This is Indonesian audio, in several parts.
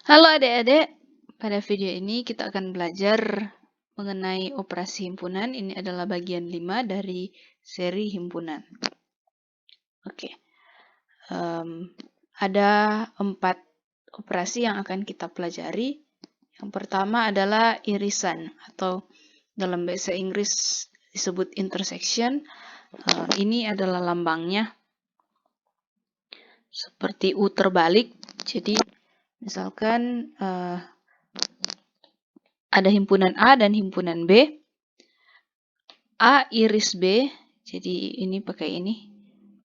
Halo adik-adik, pada video ini kita akan belajar mengenai operasi himpunan. Ini adalah bagian 5 dari seri himpunan. Oke, ada 4 operasi yang akan kita pelajari. Yang pertama adalah irisan atau dalam bahasa Inggris disebut intersection. Ini adalah lambangnya seperti U terbalik. Jadi misalkan ada himpunan A dan himpunan B. A iris B, jadi ini pakai ini.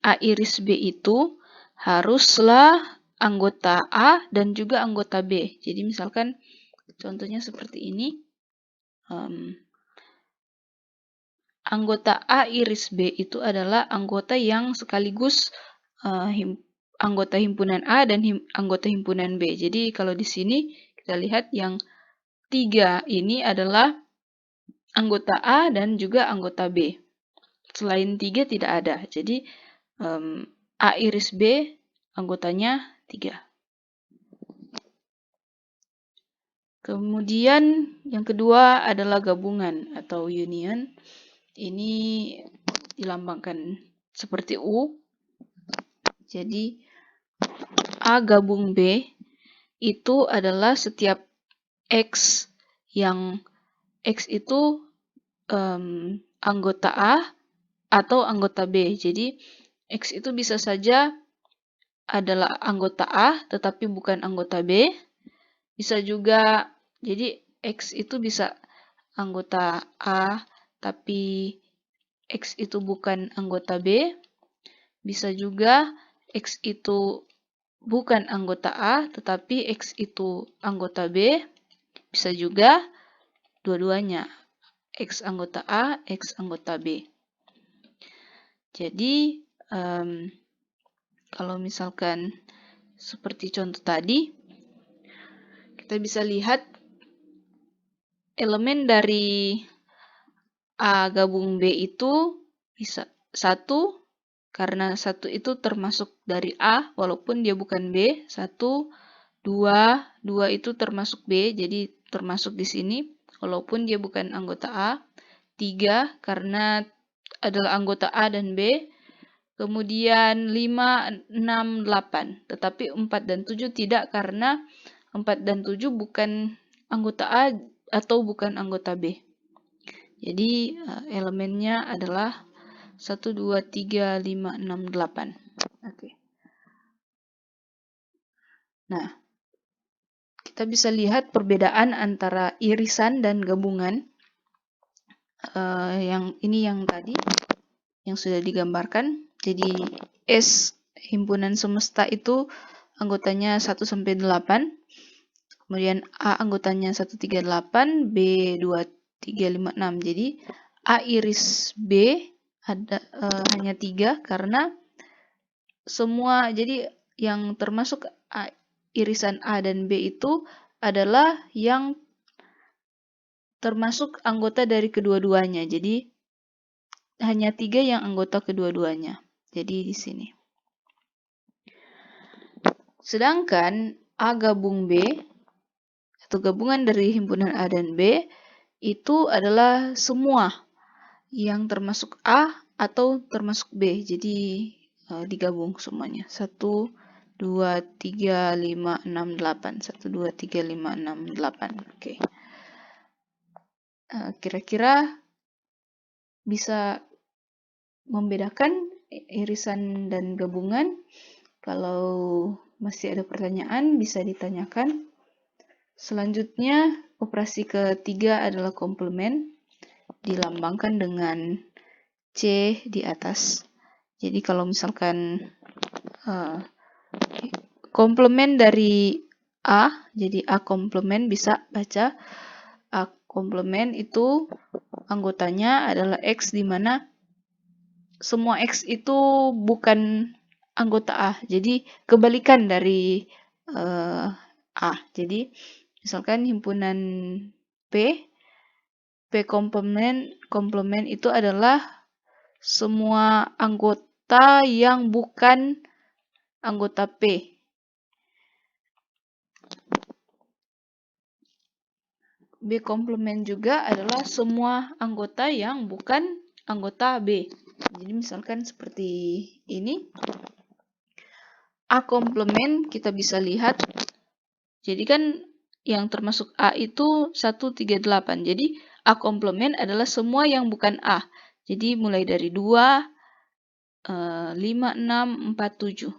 A iris B itu haruslah anggota A dan juga anggota B. Jadi misalkan contohnya seperti ini. Anggota A iris B itu adalah anggota yang sekaligus anggota himpunan A dan anggota himpunan B. Jadi kalau di sini kita lihat yang 3 ini adalah anggota A dan juga anggota B. Selain 3 tidak ada. Jadi A iris B anggotanya 3. Kemudian yang kedua adalah gabungan atau union. Ini dilambangkan seperti U. Jadi A gabung B itu adalah setiap X yang X itu anggota A atau anggota B. Jadi X itu bisa saja adalah anggota A tetapi bukan anggota B. Bisa juga, jadi X itu bisa anggota A tapi X itu bukan anggota B. Bisa juga X itu bukan anggota A tetapi X itu anggota B. Bisa juga dua-duanya, X anggota A, X anggota B. Jadi kalau misalkan seperti contoh tadi, kita bisa lihat elemen dari A gabung B itu bisa 1, karena 1 itu termasuk dari A walaupun dia bukan B. 1, 2 itu termasuk B, jadi termasuk di sini walaupun dia bukan anggota A. 3 karena adalah anggota A dan B. Kemudian 5, 6, 8. Tetapi 4 dan 7 tidak karena 4 dan 7 bukan anggota A atau bukan anggota B. Jadi elemennya adalah 1, 2, 3, 5, 6, 8. Oke. Nah, kita bisa lihat perbedaan antara irisan dan gabungan. Yang tadi yang sudah digambarkan. Jadi S himpunan semesta itu anggotanya 1 sampai 8. Kemudian A anggotanya 1, 3, 8, B 2, 3, 5, 6. Jadi A iris B ada hanya 3 karena semua, jadi yang termasuk irisan A dan B itu adalah yang termasuk anggota dari kedua-duanya. Jadi hanya 3 yang anggota kedua-duanya. Jadi di sini. Sedangkan A gabung B atau gabungan dari himpunan A dan B itu adalah semua yang termasuk A atau termasuk B. Jadi digabung semuanya. 1, 2, 3, 5, 6, 8. 1, 2, 3, 5, 6, 8. Oke. Kira-kira bisa membedakan irisan dan gabungan? Kalau masih ada pertanyaan bisa ditanyakan. Selanjutnya, operasi ketiga adalah komplement, dilambangkan dengan C di atas. Jadi kalau misalkan komplement dari A, jadi A komplement bisa baca A komplement itu anggotanya adalah X, di mana semua X itu bukan anggota A. Jadi kebalikan dari A. Jadi misalkan himpunan P komplement itu adalah semua anggota yang bukan anggota P. B komplement juga adalah semua anggota yang bukan anggota B. Jadi misalkan seperti ini. A komplement kita bisa lihat. Jadi kan yang termasuk A itu 138. Jadi A komplement adalah semua yang bukan A. Jadi mulai dari 2, 5, 6, 4, 7.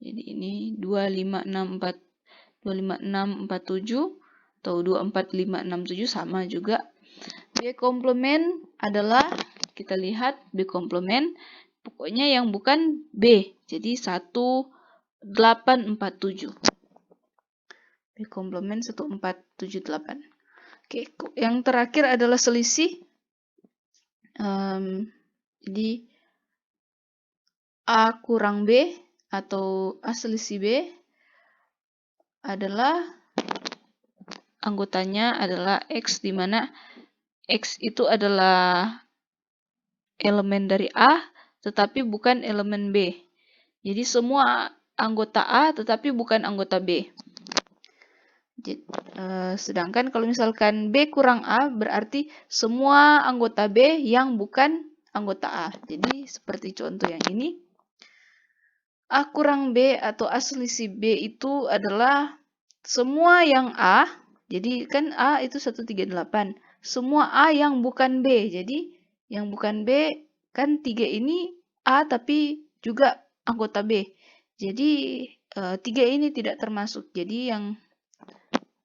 Jadi ini 2, 5, 6, 4, 2, 5, 6, 4, 7. Atau 2, 4, 5, 6, 7 sama juga. B komplement adalah, kita lihat B komplement, pokoknya yang bukan B. Jadi 1, 8, 4, 7. B komplement 1, 4, 7, 8. Oke, yang terakhir adalah selisih. Jadi A kurang B atau A selisih B adalah anggotanya adalah X, di mana X itu adalah elemen dari A tetapi bukan elemen B. Jadi semua anggota A tetapi bukan anggota B. Sedangkan kalau misalkan B kurang A berarti semua anggota B yang bukan anggota A. Jadi seperti contoh yang ini. A kurang B atau A selisih B itu adalah semua yang A. Jadi kan A itu 138. Semua A yang bukan B. Jadi yang bukan B kan 3 ini A tapi juga anggota B. Jadi 3 ini tidak termasuk. Jadi yang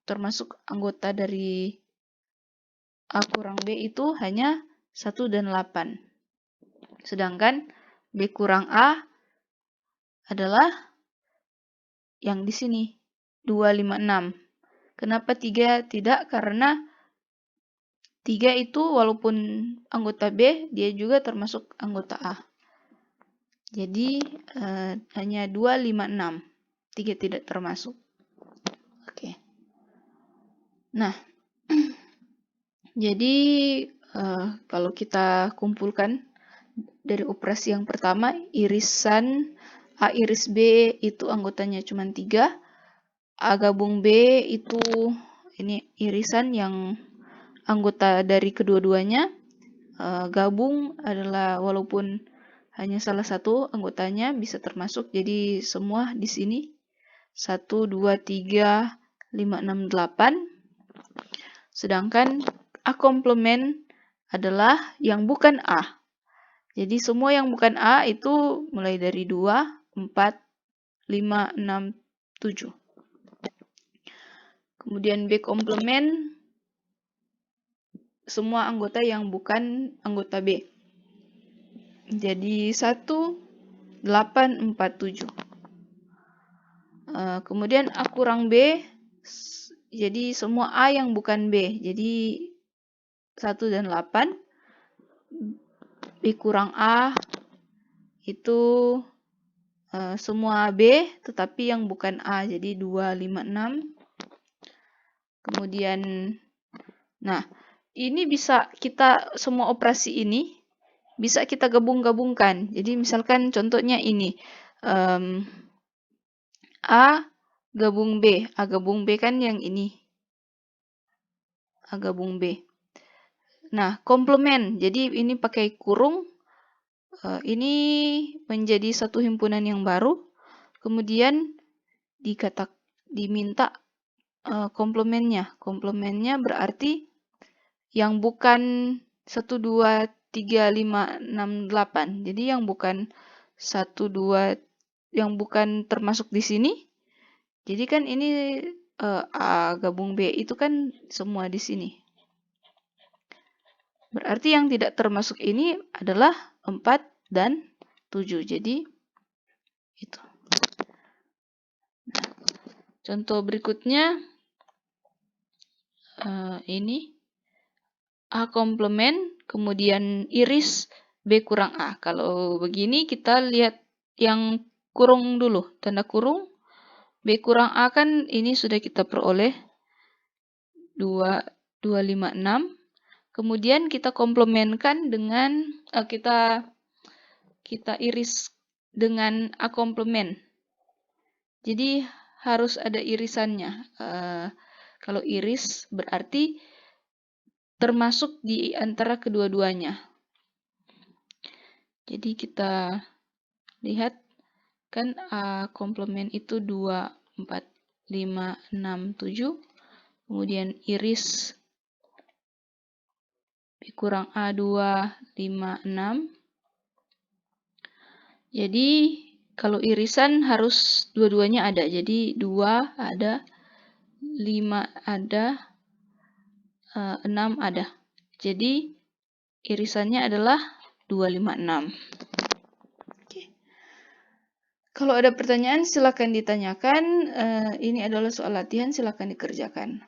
termasuk anggota dari A kurang B itu hanya 1 dan 8. Sedangkan B kurang A adalah yang di sini, 2, 5, 6. Kenapa 3 tidak? Karena 3 itu walaupun anggota B, dia juga termasuk anggota A. Jadi hanya 2, 5, 6. 3 tidak termasuk. Oke. Nah, jadi kalau kita kumpulkan dari operasi yang pertama, irisan A iris B itu anggotanya cuma 3. A gabung B itu ini irisan yang anggota dari kedua-duanya. Gabung adalah walaupun hanya salah satu anggotanya bisa termasuk. Jadi semua di sini 1, 2, 3, 5, 6, 8. Sedangkan A komplement adalah yang bukan A. Jadi semua yang bukan A itu mulai dari 2, 4, 5, 6, 7. Kemudian B komplement semua anggota yang bukan anggota B. Jadi 1, 8, 4, 7. Kemudian A kurang B, jadi semua A yang bukan B. Jadi 1 dan 8. B kurang A itu semua B tetapi yang bukan A. Jadi 2, 5, 6. Kemudian, nah ini bisa kita, semua operasi ini bisa kita gabung-gabungkan. Jadi misalkan contohnya ini. A gabung B. A gabung B kan yang ini. A gabung B. Nah, komplement. Jadi ini pakai kurung. Ini menjadi satu himpunan yang baru. Kemudian diminta komplementnya. Komplementnya berarti yang bukan 1, 2, 3, 5, 6, 8. Jadi yang bukan 1, 2, yang bukan termasuk di sini. Jadi kan ini A gabung B itu kan semua di sini. Berarti yang tidak termasuk ini adalah 4 dan 7. Jadi itu. Nah, contoh berikutnya ini A komplement kemudian iris B kurang A. Kalau begini kita lihat yang kurung dulu, tanda kurung. B kurang A kan ini sudah kita peroleh 2, 2, 5, 6. Kemudian kita komplementkan dengan kita iris dengan A komplement. Jadi harus ada irisannya. Kalau iris berarti termasuk di antara kedua-duanya. Jadi kita lihat kan A komplement itu 2, 4, 5, 6, 7. Kemudian iris B kurang A 2, 5, 6. Jadi kalau irisan harus dua-duanya ada. Jadi 2 ada, 5 ada, 6 ada. Jadi irisannya adalah 2, 5, 6. Oke. Kalau ada pertanyaan silakan ditanyakan. Ini adalah soal latihan, silakan dikerjakan.